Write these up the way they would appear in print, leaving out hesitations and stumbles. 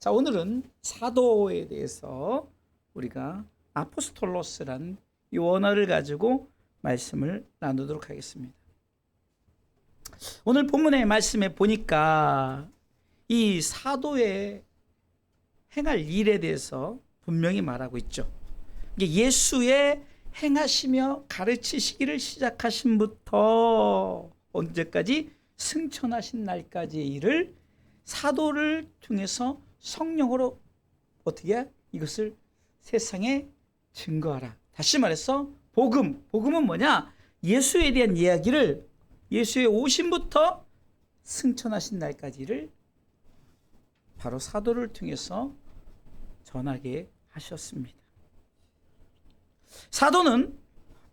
자, 오늘은 사도에 대해서 우리가 아포스톨로스란 이 원어를 가지고 말씀을 나누도록 하겠습니다. 오늘 본문의 말씀에 보니까 이 사도의 행할 일에 대해서 분명히 말하고 있죠. 이게 예수의 행하시며 가르치시기를 시작하신부터 언제까지 승천하신 날까지의 일을 사도를 통해서 성령으로 어떻게 이것을 세상에 증거하라. 다시 말해서 복음은 뭐냐? 예수에 대한 이야기를 예수의 오심부터 승천하신 날까지를 바로 사도를 통해서 전하게 하셨습니다. 사도는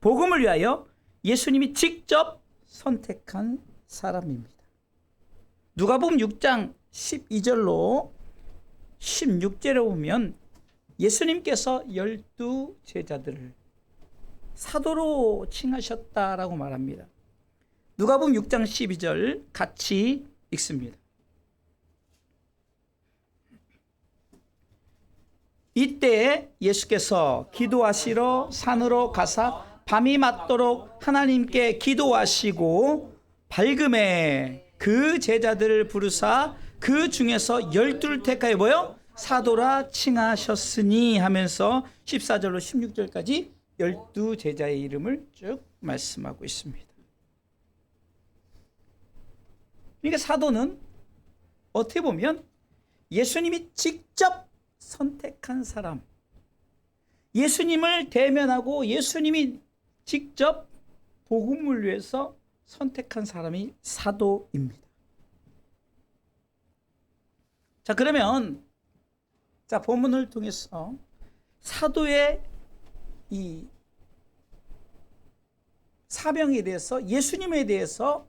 복음을 위하여 예수님이 직접 선택한 사람입니다. 누가복음 6장 12절로 16절에 보면 예수님께서 12 제자들을 사도로 칭하셨다라고 말합니다. 누가복음 6장 12절 같이 읽습니다. 이때 예수께서 기도하시러 산으로 가사 밤이 맞도록 하나님께 기도하시고 밝음에 그 제자들을 부르사 그 중에서 12를 택하여 뭐요? 사도라 칭하셨으니 하면서 14절로 16절까지 12 제자의 이름을 쭉 말씀하고 있습니다. 그러니까 사도는 어떻게 보면 예수님이 직접 선택한 사람, 예수님을 대면하고 예수님이 직접 복음을 위해서 선택한 사람이 사도입니다. 자, 그러면 본문을 통해서 사도의 이 사명에 대해서 예수님에 대해서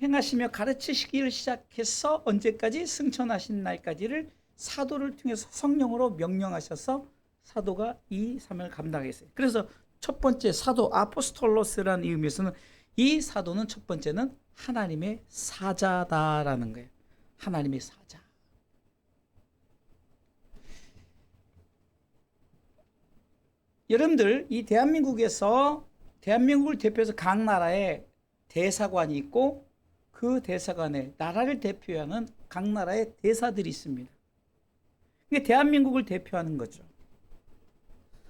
행하시며 가르치시기를 시작해서 언제까지 승천하신 날까지를 사도를 통해서 성령으로 명령하셔서 사도가 이 사명을 감당했어요. 그래서 첫 번째 사도 아포스톨로스라는 의미에서는 이 사도는 첫 번째는 하나님의 사자다라는 거예요. 하나님의 사자. 여러분들 이 대한민국을 대표해서 각 나라에 대사관이 있고 그 대사관에 나라를 대표하는 각 나라의 대사들이 있습니다. 이게 대한민국을 대표하는 거죠.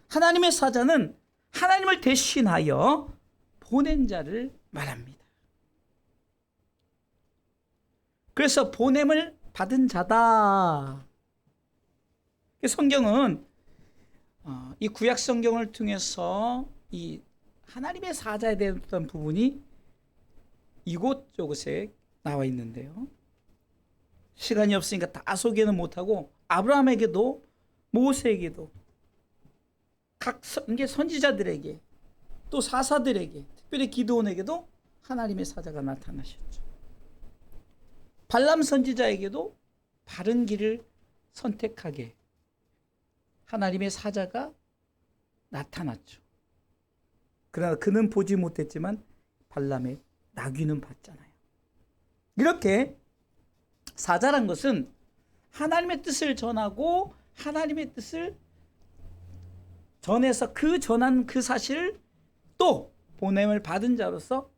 하나님의 사자는 하나님을 대신하여 보낸 자를 말합니다. 그래서 보냄을 받은 자다. 성경은 이 구약 성경을 통해서 이 하나님의 사자에 대한 부분이 이곳저곳에 나와 있는데요. 시간이 없으니까 다 소개는 못하고 아브라함에게도 모세에게도 각 선지자들에게 또 사사들에게 특별히 기드온에게도 하나님의 사자가 나타나셨죠. 발람 선지자에게도 바른 길을 선택하게 하나님의 사자가 나타났죠. 그러나 그는 보지 못했지만 발람의 나귀는 봤잖아요. 이렇게 사자란 것은 하나님의 뜻을 전하고 하나님의 뜻을 전해서 전한 그 사실을 또 보냄을 받은 자로서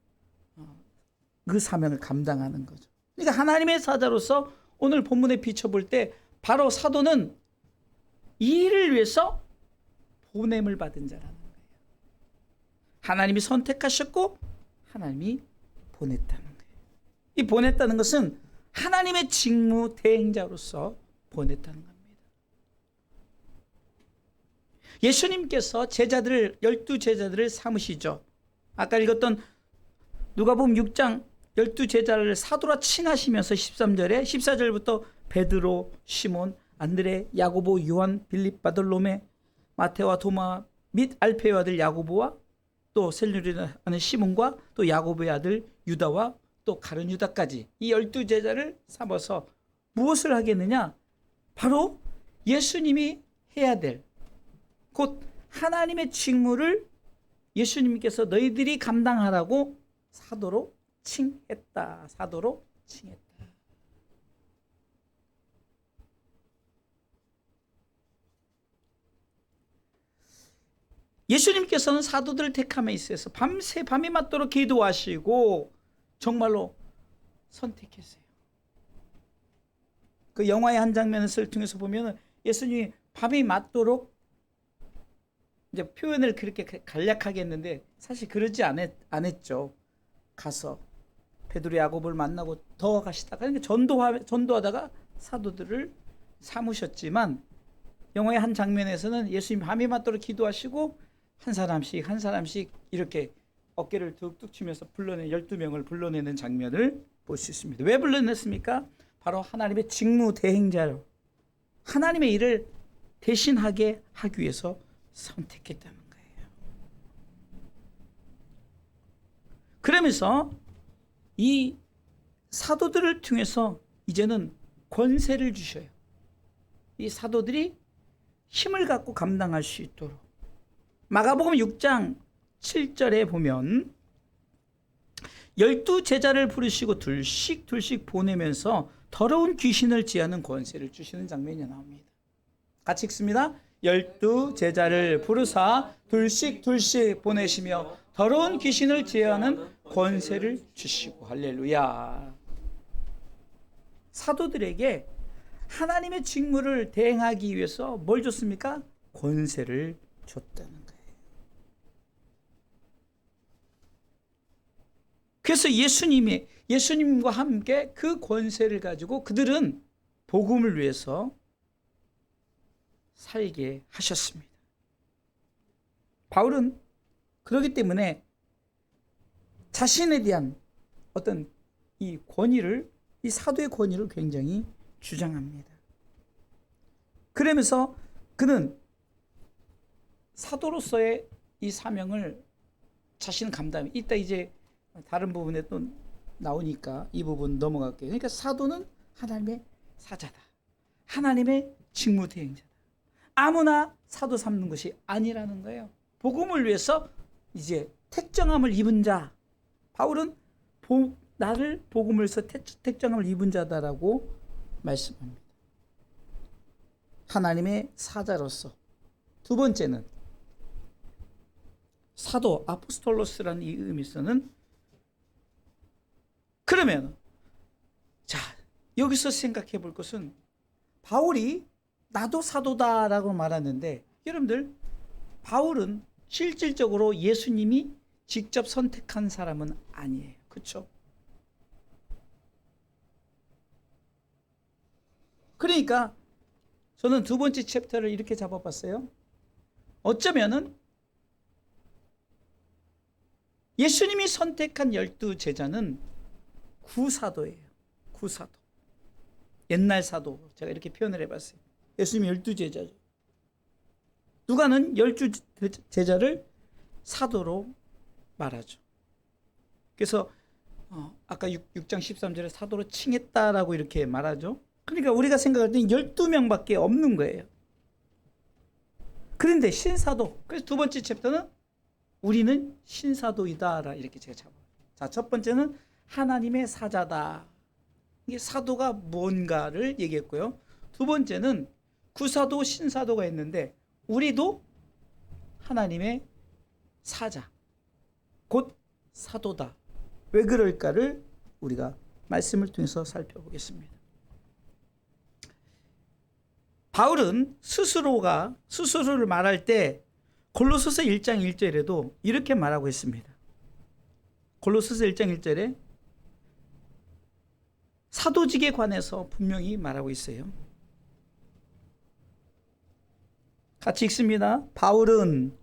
그 사명을 감당하는 거죠. 그러니까 하나님의 사자로서 오늘 본문에 비춰볼 때 바로 사도는 이 일을 위해서 보냄을 받은 자라는 거예요. 하나님이 선택하셨고 하나님이 보냈다는 거예요. 이 보냈다는 것은 하나님의 직무 대행자로서 보냈다는 겁니다. 예수님께서 12 제자들을 삼으시죠. 아까 읽었던 누가복음 6장 12 제자를 사도라 칭하시면서 13절에 14절부터 베드로, 시몬, 안드레, 야고보, 요한, 빌립, 바돌로메, 마테와 도마 및 알페의 아들 야고보와 또 셀류리라는 시몬과 또 야고보의 아들 유다와 또 가룟 유다까지 이 12 제자를 삼아서 무엇을 하겠느냐? 바로 예수님이 해야 될 곧 하나님의 직무를 예수님께서 너희들이 감당하라고 사도로 칭했다. 사도로 칭했다. 예수님께서는 사도들을 택함에 있어서 밤새 밤이 맞도록 기도하시고 정말로 선택했어요. 그 영화의 한 장면을 통해서 보면 예수님이 밤이 맞도록 이제 표현을 그렇게 간략하게 했는데 사실 그러지 않았죠. 가서 베드로 야고보를 만나고 더 가시다가 전도하다가 사도들을 삼으셨지만 영화의 한 장면에서는 예수님 밤이 맞도록 기도하시고 한 사람씩 이렇게 어깨를 툭툭 치면서 12명을 불러내는 장면을 볼 수 있습니다. 왜 불러냈습니까? 바로 하나님의 직무 대행자로 하나님의 일을 대신하게 하기 위해서 선택했다는 거예요. 그러면서 이 사도들을 통해서 이제는 권세를 주셔요. 이 사도들이 힘을 갖고 감당할 수 있도록. 마가복음 6장 7절에 보면 12제자를 부르시고 둘씩 보내면서 더러운 귀신을 제하는 권세를 주시는 장면이 나옵니다. 같이 읽습니다. 12제자를 부르사 둘씩 보내시며 더러운 귀신을 제하는 권세를 주시고. 할렐루야. 사도들에게 하나님의 직무를 대행하기 위해서 뭘 줬습니까? 권세를 줬다는 거예요. 그래서 예수님과 함께 그 권세를 가지고 그들은 복음을 위해서 살게 하셨습니다. 바울은 그렇기 때문에 자신에 대한 어떤 이 사도의 권위를 굉장히 주장합니다. 그러면서 그는 사도로서의 이 사명을 자신은 감당합니다. 이따 이제 다른 부분에 또 나오니까 이 부분 넘어갈게요. 그러니까 사도는 하나님의 사자다. 하나님의 직무 대행자다. 아무나 사도 삼는 것이 아니라는 거예요. 복음을 위해서 이제 택정함을 입은 자. 바울은 나를 복음을 위해서 택정함을 입은 자다라고 말씀합니다. 하나님의 사자로서. 두 번째는 사도 아포스톨로스라는 이 의미에서는 그러면 자 여기서 생각해 볼 것은 바울이 나도 사도다라고 말하는데 여러분들 바울은 실질적으로 예수님이 직접 선택한 사람은 아니에요. 그렇죠? 그러니까 저는 두 번째 챕터를 이렇게 잡아봤어요. 어쩌면은 예수님이 선택한 12제자는 구사도예요. 구사도. 옛날 사도. 제가 이렇게 표현을 해봤어요. 예수님이 12제자죠. 누가는 12제자를 사도로 말하죠. 그래서 아까 6장 13절에 사도로 칭했다라고 이렇게 말하죠. 그러니까 우리가 생각할 때는 12명밖에 없는 거예요. 그런데 신사도. 그래서 두 번째 챕터는 우리는 신사도이다 이렇게 제가 잡아요. 자, 첫 번째는 하나님의 사자다. 이게 사도가 뭔가를 얘기했고요. 두 번째는 구사도, 신사도가 있는데 우리도 하나님의 사자, 곧 사도다. 왜 그럴까를 우리가 말씀을 통해서 살펴보겠습니다. 바울은 스스로를 말할 때 골로새서 1장 1절에도 이렇게 말하고 있습니다. 골로새서 1장 1절에 사도직에 관해서 분명히 말하고 있어요. 같이 읽습니다. 바울은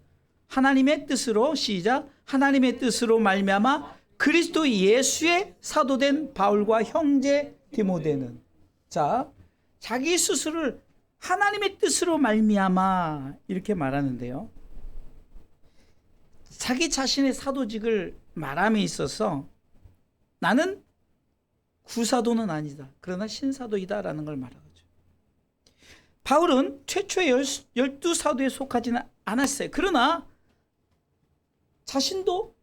하나님의 뜻으로 시작. 하나님의 뜻으로 말미암아 그리스도 예수의 사도된 바울과 형제 디모데는. 자, 자기 스스로를 하나님의 뜻으로 말미암아 이렇게 말하는데요. 자기 자신의 사도직을 말함에 있어서 나는 구사도는 아니다. 그러나 신사도이다라는 걸 말하죠. 바울은 최초의 12사도에 속하지는 않았어요. 그러나 자신도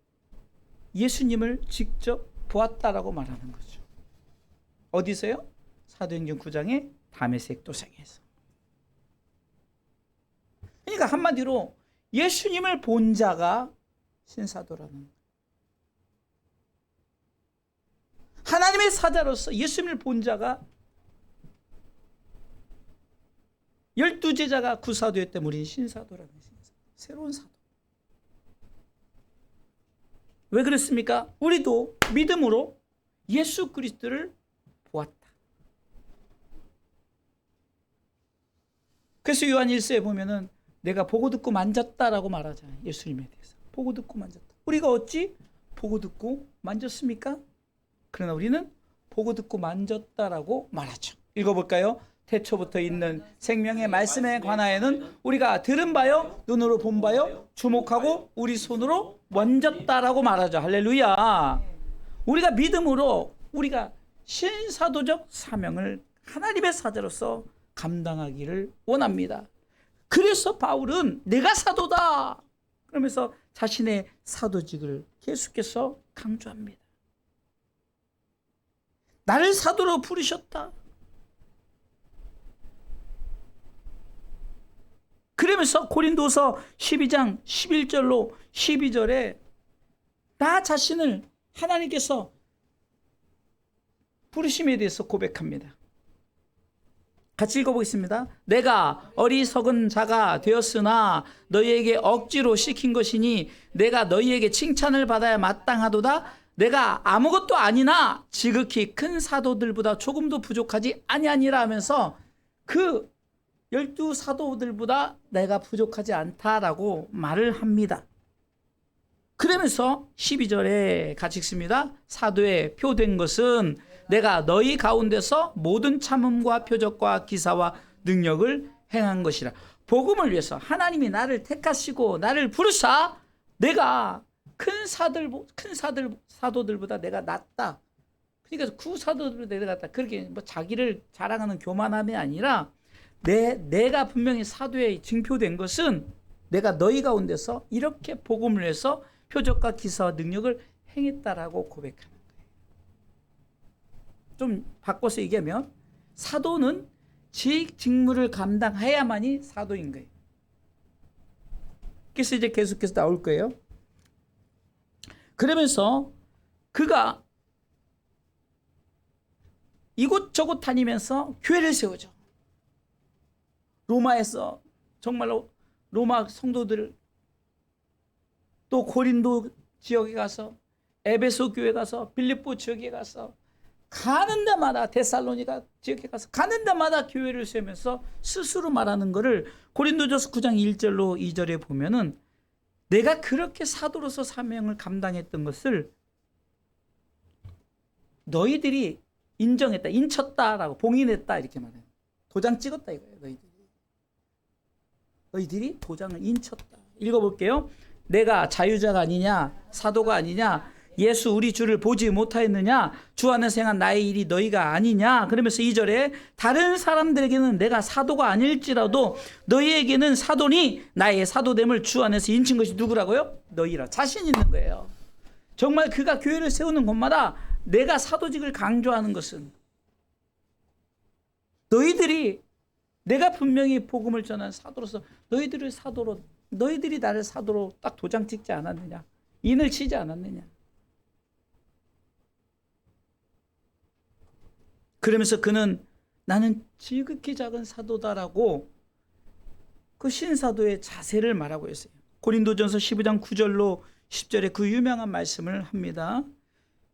예수님을 직접 보았다라고 말하는 거죠. 어디서요? 사도행전 9장의 다메섹 도상에서. 그러니까 한마디로 예수님을 본 자가 신사도라는 거예요. 하나님의 사자로서 예수님을 본 자가 12제자가 구사도였다면 우리는 신사도라는 거예요. 새로운 사도. 왜 그렇습니까? 우리도 믿음으로 예수 그리스도를 보았다. 그래서 요한 1서에 보면은 내가 보고 듣고 만졌다라고 말하잖아요. 예수님에 대해서. 보고 듣고 만졌다. 우리가 어찌 보고 듣고 만졌습니까? 그러나 우리는 보고 듣고 만졌다라고 말하죠. 읽어볼까요? 태초부터 있는 생명의 말씀에 관하여는 우리가 들은 바요, 눈으로 본 바요, 주목하고 우리 손으로 만졌다라고 말하죠. 할렐루야. 우리가 믿음으로 우리가 신사도적 사명을 하나님의 사자로서 감당하기를 원합니다. 그래서 바울은 내가 사도다 그러면서 자신의 사도직을 계속해서 강조합니다. 나를 사도로 부르셨다. 그러면서 고린도서 12장 11절로 12절에 나 자신을 하나님께서 부르심에 대해서 고백합니다. 같이 읽어보겠습니다. 내가 어리석은 자가 되었으나 너희에게 억지로 시킨 것이니 내가 너희에게 칭찬을 받아야 마땅하도다. 내가 아무것도 아니나 지극히 큰 사도들보다 조금도 부족하지 아니하니라 하면서 그 12사도들보다 내가 부족하지 않다라고 말을 합니다. 그러면서 12절에 같이 읽습니다. 사도에 표된 것은 내가 너희 가운데서 모든 참음과 표적과 기사와 능력을 행한 것이라. 복음을 위해서 하나님이 나를 택하시고 나를 부르사 내가 큰 사도들보다 내가 낫다. 그러니까 구사도들보다 내가 낫다. 그렇게 뭐 자기를 자랑하는 교만함이 아니라 내가 분명히 사도에 징표된 것은 내가 너희 가운데서 이렇게 복음을 위해서 표적과 기사와 능력을 행했다라고 고백하는 거예요. 좀 바꿔서 얘기하면 사도는 직무를 감당해야만이 사도인 거예요. 그래서 이제 계속해서 나올 거예요. 그러면서 그가 이곳저곳 다니면서 교회를 세우죠. 로마에서 정말로 로마 성도들, 또 고린도 지역에 가서, 에베소 교회 가서, 빌립보 지역에 가서, 가는 데마다 데살로니가 지역에 가서 가는 데마다 교회를 세우면서 스스로 말하는 것을 고린도전서 9장 1절로 2절에 보면은 내가 그렇게 사도로서 사명을 감당했던 것을 너희들이 인정했다, 인쳤다라고, 봉인했다 이렇게 말해요. 도장 찍었다 이거예요. 너희들이 도장을 인쳤다. 읽어볼게요. 내가 자유자가 아니냐, 사도가 아니냐, 예수 우리 주를 보지 못하였느냐, 주 안에서 행한 나의 일이 너희가 아니냐. 그러면서 2절에 다른 사람들에게는 내가 사도가 아닐지라도 너희에게는 사도니 나의 사도됨을 주 안에서 인친 것이 누구라고요? 너희라. 자신 있는 거예요. 정말 그가 교회를 세우는 곳마다 내가 사도직을 강조하는 것은 너희들이, 내가 분명히 복음을 전한 사도로서 너희들이 나를 사도로 딱 도장 찍지 않았느냐, 인을 치지 않았느냐. 그러면서 그는 나는 지극히 작은 사도다라고 그 신사도의 자세를 말하고 있어요. 고린도전서 15장 9절로 10절에 그 유명한 말씀을 합니다.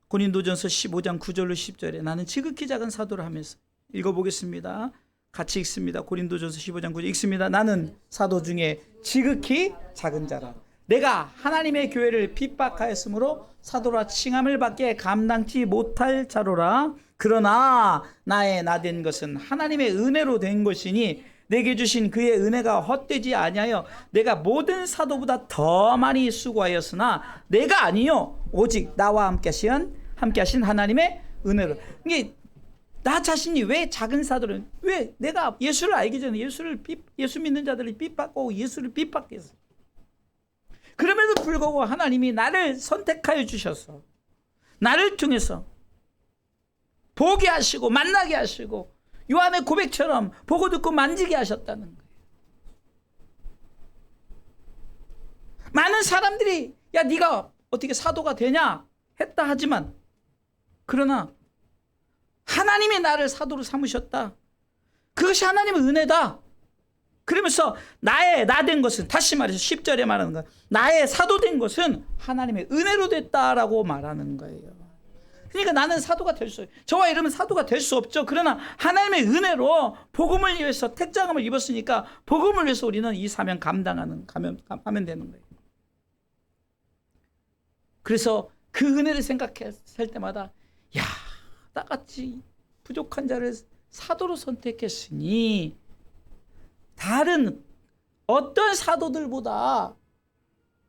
고린도전서 15장 9절로 10절에 나는 지극히 작은 사도를 하면서 읽어보겠습니다. 같이 읽습니다. 고린도전서 15장 9절 읽습니다. 나는 사도 중에 지극히 작은 자라. 내가 하나님의 교회를 핍박하였으므로 사도라 칭함을 받게 감당치 못할 자로라. 그러나 나의 나된 것은 하나님의 은혜로 된 것이니 내게 주신 그의 은혜가 헛되지 아니하여 내가 모든 사도보다 더 많이 수고하였으나 내가 아니요 오직 나와 함께하신 하나님의 은혜로. 이게 나 자신이 왜 작은 사도를, 왜 내가 예수를 알기 전에 예수 믿는 자들을 핍박하고 예수를 핍박했어. 그럼에도 불구하고 하나님이 나를 선택하여 주셔서 나를 통해서 보게 하시고 만나게 하시고 요한의 고백처럼 보고 듣고 만지게 하셨다는 거예요. 많은 사람들이 야 네가 어떻게 사도가 되냐 했다 하지만 그러나 하나님이 나를 사도로 삼으셨다. 그것이 하나님의 은혜다. 그러면서 나 된 것은 다시 말해서 10절에 말하는 거 나의 사도 된 것은 하나님의 은혜로 됐다라고 말하는 거예요. 그러니까 나는 사도가 될 수, 저와 이러면 사도가 될 수 없죠. 그러나 하나님의 은혜로 복음을 위해서 택장함을 입었으니까 복음을 위해서 우리는 이 사명 하면 되는 거예요. 그래서 그 은혜를 생각할 때마다 야, 나같이 부족한 자를 사도로 선택했으니 다른 어떤 사도들보다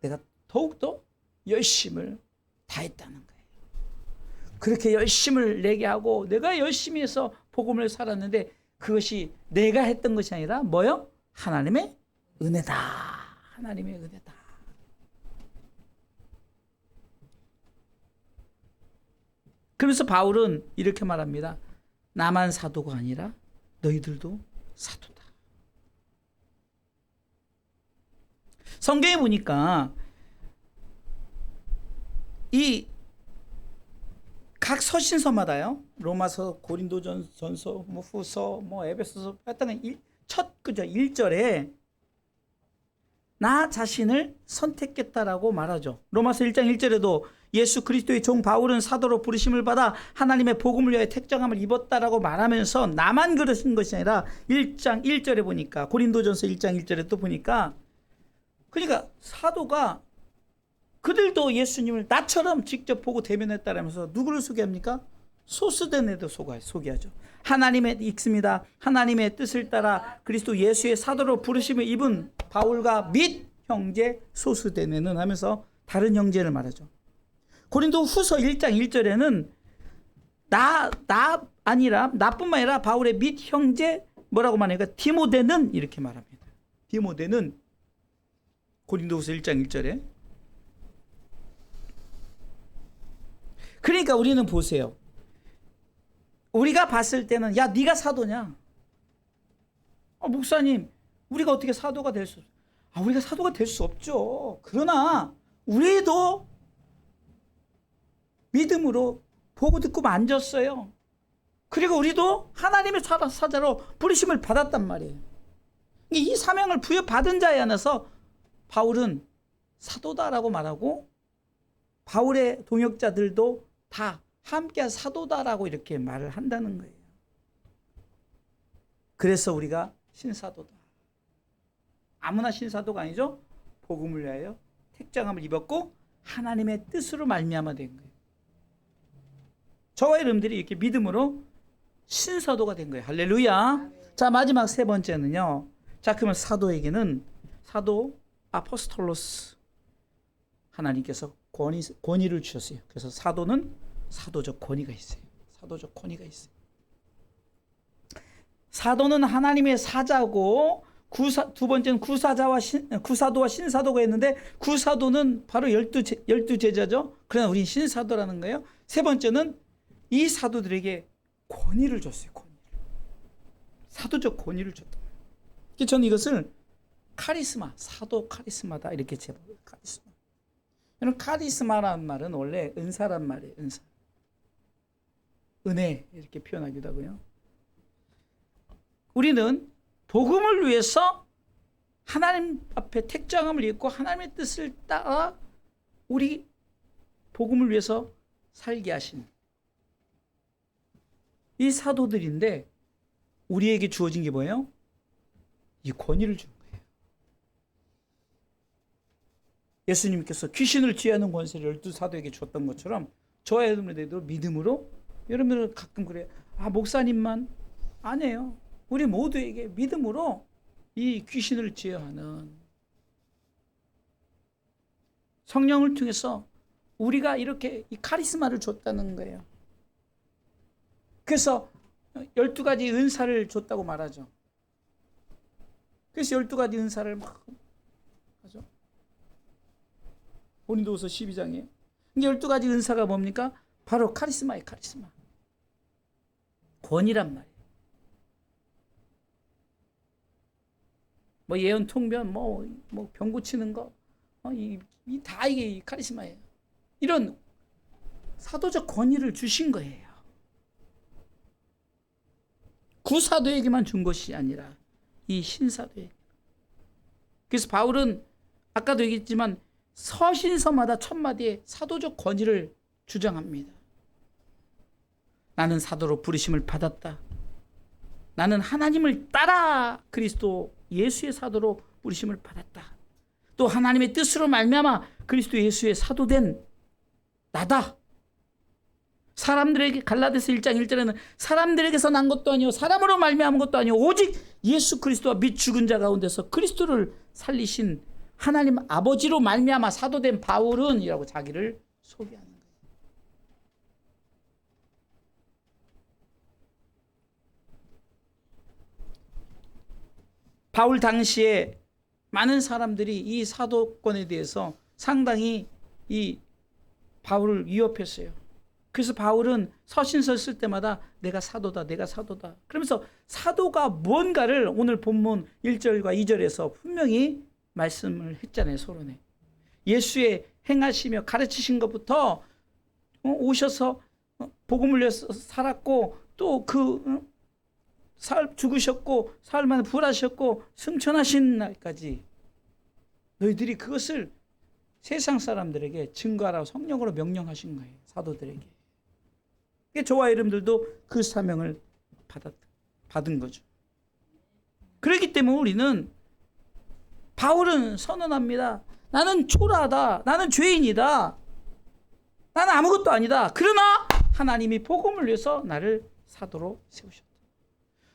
내가 더욱더 열심을 다했다는 거예요. 그렇게 열심을 내게 하고 내가 열심히 해서 복음을 살았는데 그것이 내가 했던 것이 아니라 뭐요? 하나님의 은혜다. 하나님의 은혜다. 그러면서 바울은 이렇게 말합니다. 나만 사도가 아니라 너희들도 사도다. 성경에 보니까 이 각 서신서마다요. 로마서, 고린도전서, 후서, 에베소서 했던 첫 그죠 1절에 나 자신을 선택했다라고 말하죠. 로마서 1장 1절에도 예수 그리스도의 종 바울은 사도로 부르심을 받아 하나님의 복음을 위하여 택정함을 입었다라고 말하면서 나만 그러신 것이 아니라 1장 1절에 보니까 고린도전서 1장 1절에 또 보니까 그러니까 사도가 그들도 예수님을 나처럼 직접 보고 대면했다라면서 누구를 소개합니까? 소수된 애도 소개하죠. 하나님의 읽습니다. 하나님의 뜻을 따라 그리스도 예수의 사도로 부르심을 입은 바울과 및 형제 소수된 애는 하면서 다른 형제를 말하죠. 고린도 후서 1장 1절에는 나뿐만 아니라 바울의 및 형제 뭐라고 말하니까 디모데는 이렇게 말합니다. 디모데는 고린도 후서 1장 1절에 그러니까 우리는 보세요. 우리가 봤을 때는 야 네가 사도냐? 목사님 우리가 어떻게 사도가 될 수 우리가 사도가 될 수 없죠. 그러나 우리도 믿음으로 보고 듣고 만졌어요. 그리고 우리도 하나님의 사자로 부르심을 받았단 말이에요. 이 사명을 부여받은 자에 한해서 바울은 사도다라고 말하고 바울의 동역자들도 다 함께 사도다라고 이렇게 말을 한다는 거예요. 그래서 우리가 신사도다. 아무나 신사도가 아니죠. 복음을 위하여 택장함을 입었고 하나님의 뜻으로 말미암아 된 거예요. 저와 여러분들이 이렇게 믿음으로 신사도가 된 거예요. 할렐루야. 자, 마지막 세 번째는요. 자, 그러면 사도에게는 사도 아포스톨로스 하나님께서 권위를 주셨어요. 그래서 사도는 사도적 권위가 있어요. 사도적 권위가 있어요. 사도는 하나님의 사자고 두 번째는 구사도와 신사도가 있는데 구사도는 바로 열두 제자죠. 그러나 우린 신사도라는 거예요. 세 번째는 이 사도들에게 권위를 줬어요. 권위를. 사도적 권위를 줬다. 저는 이것을 카리스마, 사도 카리스마다 이렇게 제목을 카리스마. 여러분 카리스마라는 말은 원래 은사란 말이에요. 은사. 은혜 이렇게 표현하기도 하고요. 우리는 복음을 위해서 하나님 앞에 택정함을 입고 하나님의 뜻을 따라 우리 복음을 위해서 살게 하신 이 사도들인데 우리에게 주어진 게 뭐예요? 이 권위를 준 거예요. 예수님께서 귀신을 제하는 권세를 12사도에게 줬던 것처럼 저와 여러분들도 믿음으로 여러분들은 가끔 그래요. 목사님만 아니에요. 우리 모두에게 믿음으로 이 귀신을 제어하는 성령을 통해서 우리가 이렇게 이 카리스마를 줬다는 거예요. 그래서 12가지 은사를 줬다고 말하죠. 그래서 12가지 은사를 막 하죠. 고린도후서 12장에. 12가지 은사가 뭡니까? 바로 카리스마예요. 카리스마. 권위란 말이에요. 예언 통변 병 고치는 거 다 이게 카리스마예요. 이런 사도적 권위를 주신 거예요. 구사도에게만 준 것이 아니라 이 신사도에게. 그래서 바울은 아까도 얘기했지만 서신서마다 첫 마디에 사도적 권위를 주장합니다. 나는 사도로 부르심을 받았다. 나는 하나님을 따라 그리스도 예수의 사도로 부르심을 받았다. 또 하나님의 뜻으로 말미암아 그리스도 예수의 사도된 나다. 사람들에게, 갈라디아서 1장 1절에는 사람들에게서 난 것도 아니요 사람으로 말미암은 것도 아니요 오직 예수 그리스도와 및 죽은 자 가운데서 그리스도를 살리신 하나님 아버지로 말미암아 사도된 바울은 이라고 자기를 소개하는 거예요. 바울 당시에 많은 사람들이 이 사도권에 대해서 상당히 이 바울을 위협했어요. 그래서 바울은 서신서 쓸 때마다 내가 사도다, 내가 사도다. 그러면서 사도가 뭔가를 오늘 본문 1절과 2절에서 분명히 말씀을 했잖아요, 서론에. 예수의 행하시며 가르치신 것부터 오셔서 복음을 위해서 살았고 또 죽으셨고 사흘 만에 부활하셨고 승천하신 날까지 너희들이 그것을 세상 사람들에게 증거하라고 성령으로 명령하신 거예요. 사도들에게. 저와 여러분들도 그 사명을 받은 거죠. 그렇기 때문에 우리는 바울은 선언합니다. 나는 초라하다. 나는 죄인이다. 나는 아무것도 아니다. 그러나 하나님이 복음을 위해서 나를 사도로 세우셨다.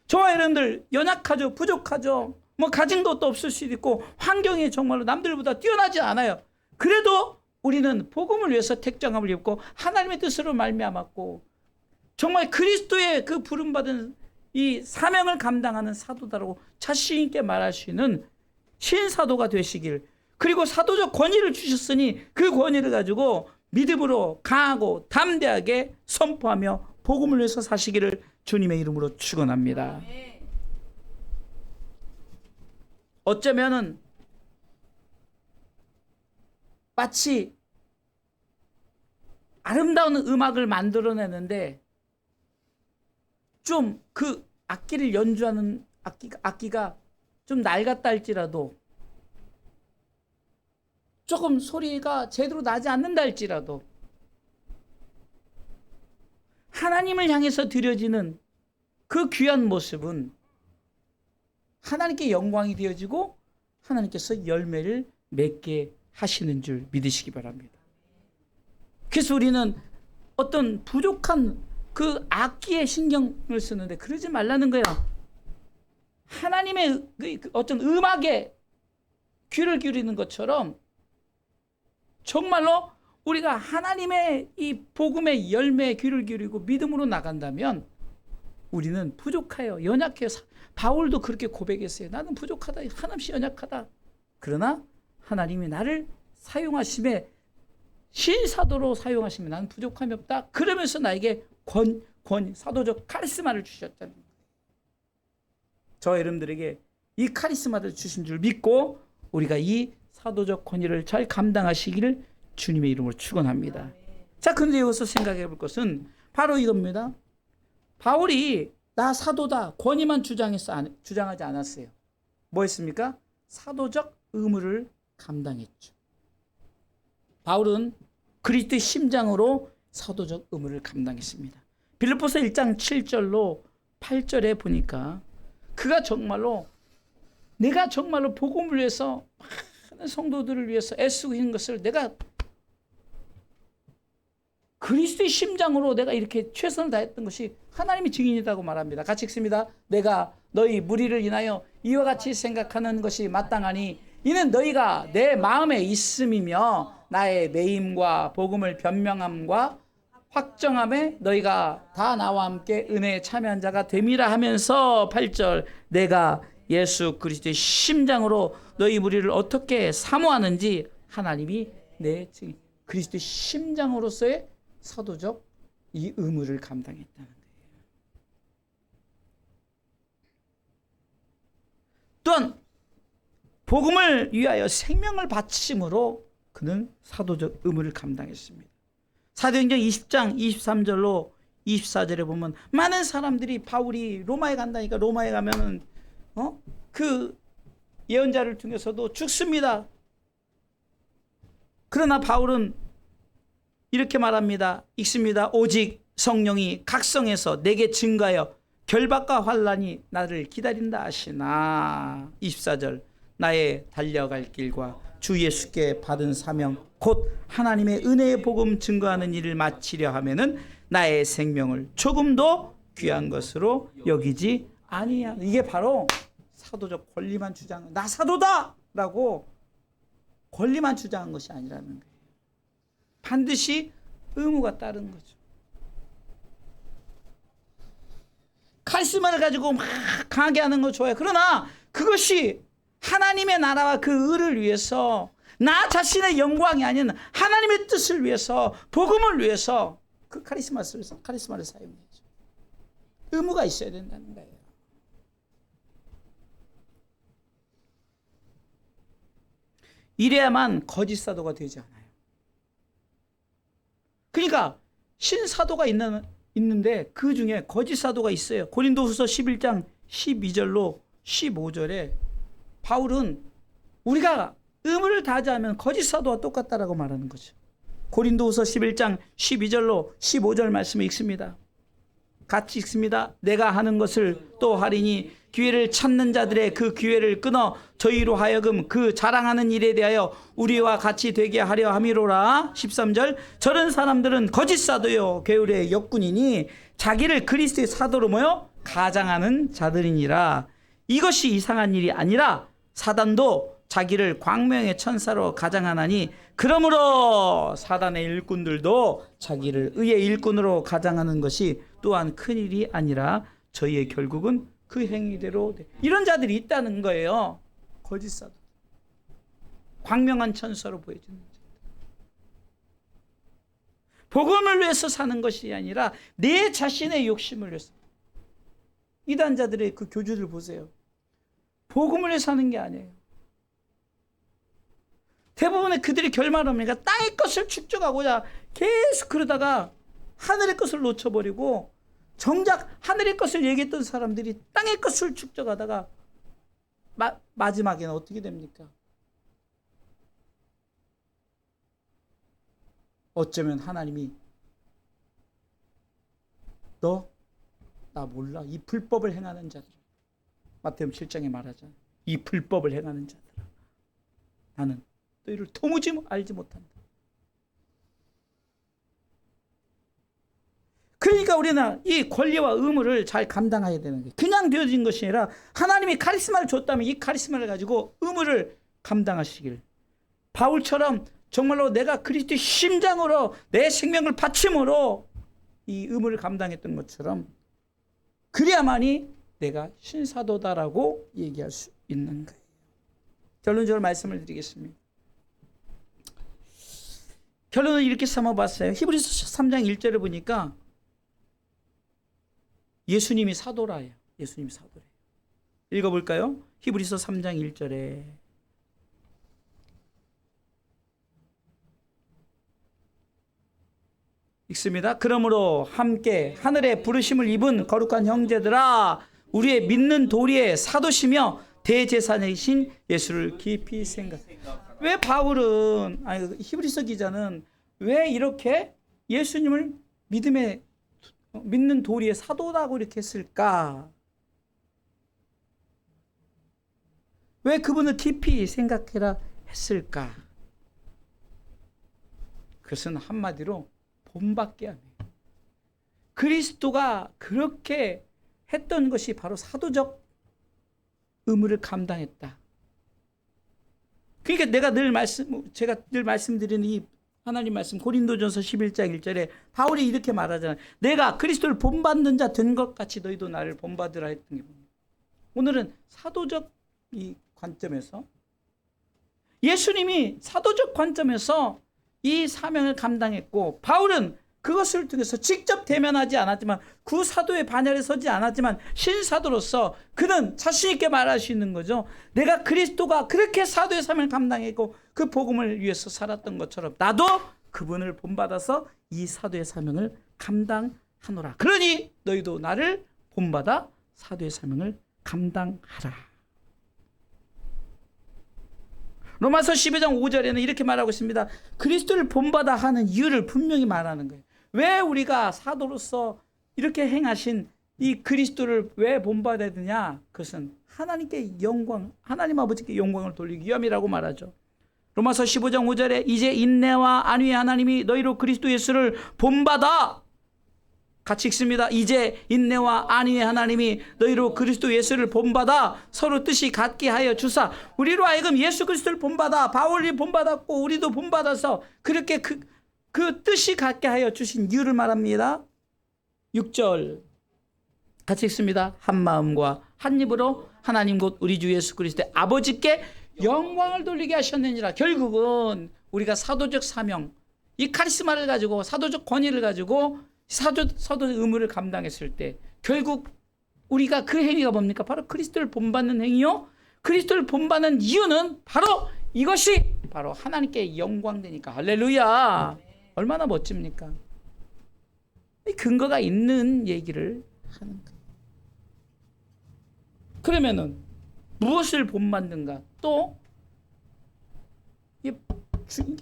저와 여러분들 연약하죠. 부족하죠. 가진 것도 없을 수도 있고 환경이 정말로 남들보다 뛰어나지 않아요. 그래도 우리는 복음을 위해서 택정함을 입고 하나님의 뜻으로 말미암았고 정말 그리스도의 그 부름받은 이 사명을 감당하는 사도다라고 자신 있게 말할 수 있는 신사도가 되시길, 그리고 사도적 권위를 주셨으니 그 권위를 가지고 믿음으로 강하고 담대하게 선포하며 복음을 위해서 사시기를 주님의 이름으로 축원합니다. 어쩌면은 마치 아름다운 음악을 만들어내는데 좀 그 악기를 연주하는 악기가 좀 낡았다 할지라도 조금 소리가 제대로 나지 않는다 할지라도 하나님을 향해서 드려지는 그 귀한 모습은 하나님께 영광이 되어지고 하나님께서 열매를 맺게 하시는 줄 믿으시기 바랍니다. 그래서 우리는 어떤 부족한 그 악기에 신경을 쓰는데 그러지 말라는 거예요. 하나님의 어떤 음악에 귀를 기울이는 것처럼 정말로 우리가 하나님의 이 복음의 열매에 귀를 기울이고 믿음으로 나간다면 우리는 부족해요. 연약해요. 바울도 그렇게 고백했어요. 나는 부족하다. 한없이 연약하다. 그러나 하나님이 나를 사용하심에 신사도로 사용하시면 나는 부족함이 없다. 그러면서 나에게 사도적 카리스마를 주셨다는 거예요. 저 여러분들에게 이 카리스마를 주신 줄 믿고 우리가 이 사도적 권위를 잘 감당하시기를 주님의 이름으로 축원합니다. 자, 근데 여기서 생각해 볼 것은 바로 이겁니다. 바울이 나 사도다 권위만 주장하지 않았어요. 뭐 했습니까? 사도적 의무를 감당했죠. 바울은 그리스도의 심장으로 사도적 의무를 감당했습니다. 빌립보서 1장 7절로 8절에 보니까 그가 정말로 내가 정말로 복음을 위해서 많은 성도들을 위해서 애쓰고 있는 것을 내가 그리스도의 심장으로 내가 이렇게 최선을 다했던 것이 하나님이 증인이라고 말합니다. 같이 읽습니다. 내가 너희 무리를 인하여 이와 같이 생각하는 것이 마땅하니 이는 너희가 내 마음에 있음이며 나의 매임과 복음을 변명함과 확정함에 너희가 다 나와 함께 은혜에 참여한 자가 됨이라 하면서 8절 내가 예수 그리스도의 심장으로 너희 무리를 어떻게 사모하는지 하나님이 내 증인. 그리스도의 심장으로서의 사도적 이 의무를 감당했다는 거예요. 또한 복음을 위하여 생명을 바치심으로 그는 사도적 의무를 감당했습니다. 사도행전 20장 23절로 24절에 보면 많은 사람들이 바울이 로마에 간다니까 로마에 가면은 그 예언자를 통해서도 죽습니다. 그러나 바울은 이렇게 말합니다. 읽습니다. 오직 성령이 각성해서 내게 증가하여 결박과 환난이 나를 기다린다 하시나. 24절 나의 달려갈 길과 주 예수께 받은 사명 곧 하나님의 은혜의 복음 증거하는 일을 마치려 하면은 나의 생명을 조금도 귀한 것으로 여기지 아니야. 이게 바로 사도적 권리만 주장한, 나 사도다! 라고 권리만 주장한 것이 아니라는 거예요. 반드시 의무가 따른 거죠. 카리스마를 가지고 막 강하게 하는 거 좋아요. 그러나 그것이 하나님의 나라와 그 의를 위해서, 나 자신의 영광이 아닌 하나님의 뜻을 위해서, 복음을 위해서 그 카리스마를 사용해야죠. 의무가 있어야 된다는 거예요. 이래야만 거짓 사도가 되지 않아요. 그러니까 신사도가 있는데 그 중에 거짓 사도가 있어요. 고린도후서 11장 12절로 15절에 바울은 우리가 의무를 다하지 않으면 거짓 사도와 똑같다라고 말하는 거죠. 고린도후서 11장 12절로 15절 말씀을 읽습니다. 같이 읽습니다. 내가 하는 것을 또 하리니 기회를 찾는 자들의 그 기회를 끊어 저희로 하여금 그 자랑하는 일에 대하여 우리와 같이 되게 하려 함이로라. 13절 저런 사람들은 거짓 사도요 게으르의 역군이니 자기를 그리스도의 사도로 모여 가장하는 자들이니라. 이것이 이상한 일이 아니라 사단도 자기를 광명의 천사로 가장하나니 그러므로 사단의 일꾼들도 자기를 의의 일꾼으로 가장하는 것이 또한 큰일이 아니라 저희의 결국은 그 행위대로 이런 자들이 있다는 거예요. 거짓 사도, 광명한 천사로 보여지는 자. 복음을 위해서 사는 것이 아니라 내 자신의 욕심을 위해서. 이단자들의 그 교주들 보세요. 복음을 위해서 사는 게 아니에요. 대부분의 그들이 결말합니까? 땅의 것을 축적하고자 계속 그러다가 하늘의 것을 놓쳐버리고, 정작 하늘의 것을 얘기했던 사람들이 땅의 것을 축적하다가 마지막에는 어떻게 됩니까? 어쩌면 하나님이 너 나 몰라, 이 불법을 행하는 자들아, 마태복음 7장에 말하잖아. 이 불법을 행하는 자들아, 나는 너희를 도무지 알지 못한다. 그러니까 우리는 이 권리와 의무를 잘 감당해야 되는 거예요. 그냥 되어진 것이 아니라 하나님이 카리스마를 줬다면 이 카리스마를 가지고 의무를 감당하시길. 바울처럼 정말로 내가 그리스도의 심장으로 내 생명을 바침으로 이 의무를 감당했던 것처럼, 그래야만이 내가 신사도다라고 얘기할 수 있는 거예요. 결론적으로 말씀을 드리겠습니다. 결론을 이렇게 삼아봤어요. 히브리서 3장 1절을 보니까 예수님이 사도라예요. 예수님이 사도래요. 읽어볼까요? 히브리서 3장 1절에 읽습니다. 그러므로 함께 하늘의 부르심을 입은 거룩한 형제들아, 우리의 믿는 도리의 사도시며 대제사장이신 예수를 깊이 생각해. 왜 바울은, 히브리서 기자는 왜 이렇게 예수님을 믿는 도리의 사도라고 이렇게 했을까? 왜 그분을 깊이 생각해라 했을까? 그것은 한마디로 본받게 하네요. 그리스도가 그렇게 했던 것이 바로 사도적 의무를 감당했다. 그러니까 제가 늘 말씀드리는 이 하나님 말씀, 고린도전서 11장 1절에 바울이 이렇게 말하잖아요. 내가 그리스도를 본받는 자 된 것 같이 너희도 나를 본받으라 했던 게 뭡니까? 오늘은 사도적 이 관점에서, 예수님이 사도적 관점에서 이 사명을 감당했고, 바울은 그것을 통해서 직접 대면하지 않았지만 구 사도의 반열에 서지 않았지만 신사도로서 그는 자신 있게 말할 수 있는 거죠. 내가 그리스도가 그렇게 사도의 사명을 감당했고 그 복음을 위해서 살았던 것처럼 나도 그분을 본받아서 이 사도의 사명을 감당하노라. 그러니 너희도 나를 본받아 사도의 사명을 감당하라. 로마서 12장 5절에는 이렇게 말하고 있습니다. 그리스도를 본받아 하는 이유를 분명히 말하는 거예요. 왜 우리가 사도로서 이렇게 행하신 이 그리스도를 왜 본받아야 되냐? 그것은 하나님께 영광, 하나님 아버지께 영광을 돌리기 위함이라고 말하죠. 로마서 15장 5절에 이제 인내와 안위의 하나님이 너희로 그리스도 예수를 본받아, 같이 읽습니다. 이제 인내와 안위의 하나님이 너희로 그리스도 예수를 본받아 서로 뜻이 같게 하여 주사 우리로 하여금 예수 그리스도를 본받아, 바울이 본받았고 우리도 본받아서 그렇게 그 뜻이 같게 하여 주신 이유를 말합니다. 6절 같이 읽습니다. 한 마음과 한 입으로 하나님 곧 우리 주 예수 그리스도의 아버지께 영광을 돌리게 하셨느니라. 결국은 우리가 사도적 사명, 이 카리스마를 가지고 사도적 권위를 가지고 사도의 의무를 감당했을 때 결국 우리가 그 행위가 뭡니까? 바로 그리스도를 본받는 행위요. 그리스도를 본받는 이유는 바로 이것이 바로 하나님께 영광되니까. 할렐루야. 얼마나 멋집니까? 근거가 있는 얘기를 하는 거예요. 그러면은 무엇을 본받는가? 또 이게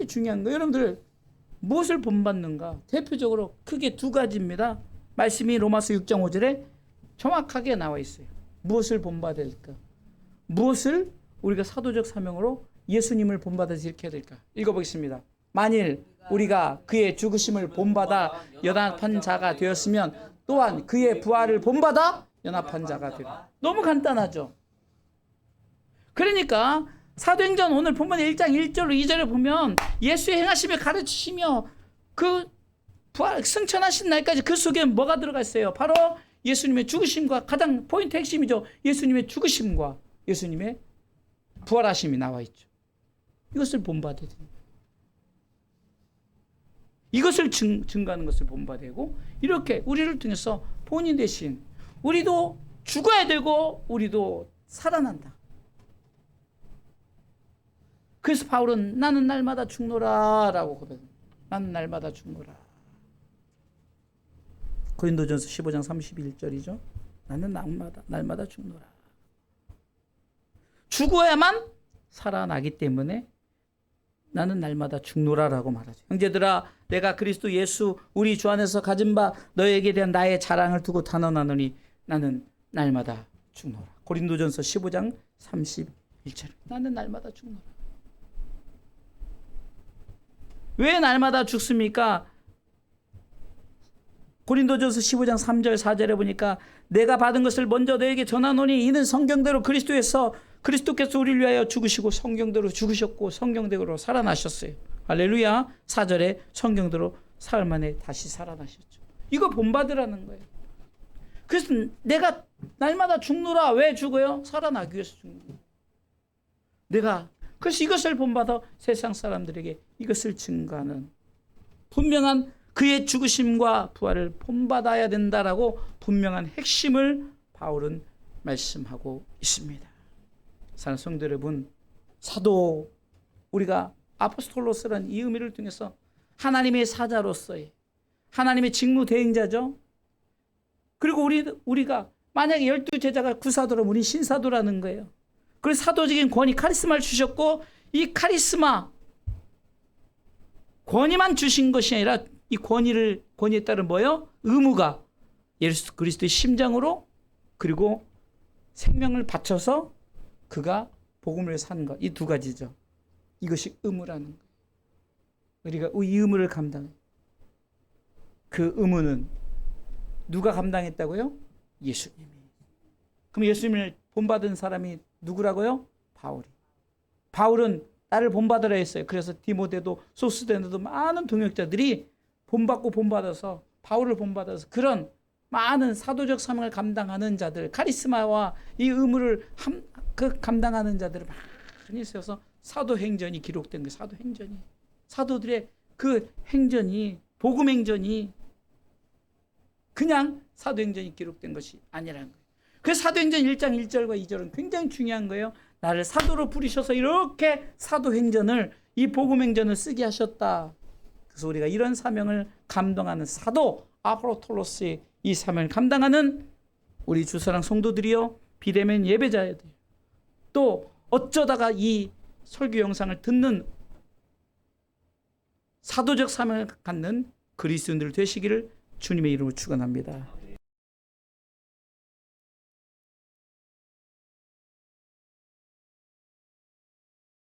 중요한 거예요. 여러분들 무엇을 본받는가? 대표적으로 크게 두 가지입니다. 말씀이 로마서 6장 5절에 정확하게 나와 있어요. 무엇을 본받아야 될까? 무엇을 우리가 사도적 사명으로 예수님을 본받아서 이렇게 해야 될까? 읽어보겠습니다. 만일 우리가 그의 죽으심을 본받아 연합한 자가 되었으면 또한 그의 부활을 본받아 연합한 자가 되라. 너무 간단하죠? 그러니까 사도행전 오늘 본문 1장 1절로 2절에 보면 예수의 행하심을 가르치시며 그 부활 승천하신 날까지 그 속에 뭐가 들어가 있어요? 바로 예수님의 죽으심과 가장 포인트 핵심이죠. 예수님의 죽으심과 예수님의 부활하심이 나와 있죠. 이것을 본받아야 됩니다. 이것을 증거하는 것을 본받아야 되고 이렇게 우리를 통해서 본인 대신 우리도 죽어야 되고 우리도 살아난다. 그래서 바울은 나는 날마다 죽노라 라고 고백합니다. 나는 날마다 죽노라. 고린도전서 15장 31절이죠. 나는 날마다 죽노라. 죽어야만 살아나기 때문에 나는 날마다 죽노라라고 말하죠. 형제들아 내가 그리스도 예수 우리 주 안에서 가진 바 너에게 대한 나의 자랑을 두고 단언하노니 나는 날마다 죽노라. 고린도전서 15장 31절. 나는 날마다 죽노라. 왜 날마다 죽습니까? 고린도전서 15장 3절 4절에 보니까 내가 받은 것을 먼저 너에게 전하노니 이는 성경대로 그리스도께서 우리를 위하여 죽으시고 성경대로 죽으셨고 성경대로 살아나셨어요. 할렐루야. 4절에 성경대로 사흘 만에 다시 살아나셨죠. 이거 본받으라는 거예요. 그래서 내가 날마다 죽노라. 왜 죽어요? 살아나기 위해서 죽는 거예요. 그래서 이것을 본받아 세상 사람들에게 이것을 증거하는 분명한 그의 죽으심과 부활을 본받아야 된다라고 분명한 핵심을 바울은 말씀하고 있습니다. 사랑하는 성도 여러분, 사도 우리가 아포스톨로스라는 이 의미를 통해서 하나님의 사자로서의 하나님의 직무 대행자죠. 그리고 우리가 만약에 12제자가 구사도라면 우리 신사도라는 거예요. 그래서 사도적인 권위 카리스마를 주셨고 이 카리스마 권위만 주신 것이 아니라 이 권위에 따른 뭐예요? 의무가 예수 그리스도의 심장으로 그리고 생명을 바쳐서 그가 복음을 사는 것. 이 두 가지죠. 이것이 의무라는 거예요. 우리가 이 의무를 감당해요. 그 의무는 누가 감당했다고요? 예수님이. 그럼 예수님을 본받은 사람이 누구라고요? 바울은 나를 본받으라 했어요. 그래서 디모데도 소스데네도 많은 동역자들이 본받아서 바울을 본받아서 그런 많은 사도적 사명을 감당하는 자들, 카리스마와 이 의무를 감당하는 자들을 많이 있어서 사도행전이 기록된 거예요. 사도행전이. 사도들의 그 행전이 복음행전이 그냥 사도행전이 기록된 것이 아니라는 거예요. 그 사도행전 1장 1절과 2절은 굉장히 중요한 거예요. 나를 사도로 부르셔서 이렇게 사도행전을, 이 복음행전을 쓰게 하셨다. 그래서 우리가 이런 사명을 감당하는 사도 아포스톨로스의 이 사명을 감당하는 우리 주사랑 성도들이요, 비대면 예배자들, 또 어쩌다가 이 설교 영상을 듣는 사도적 사명을 갖는 그리스도인들 되시기를 주님의 이름으로 축원합니다.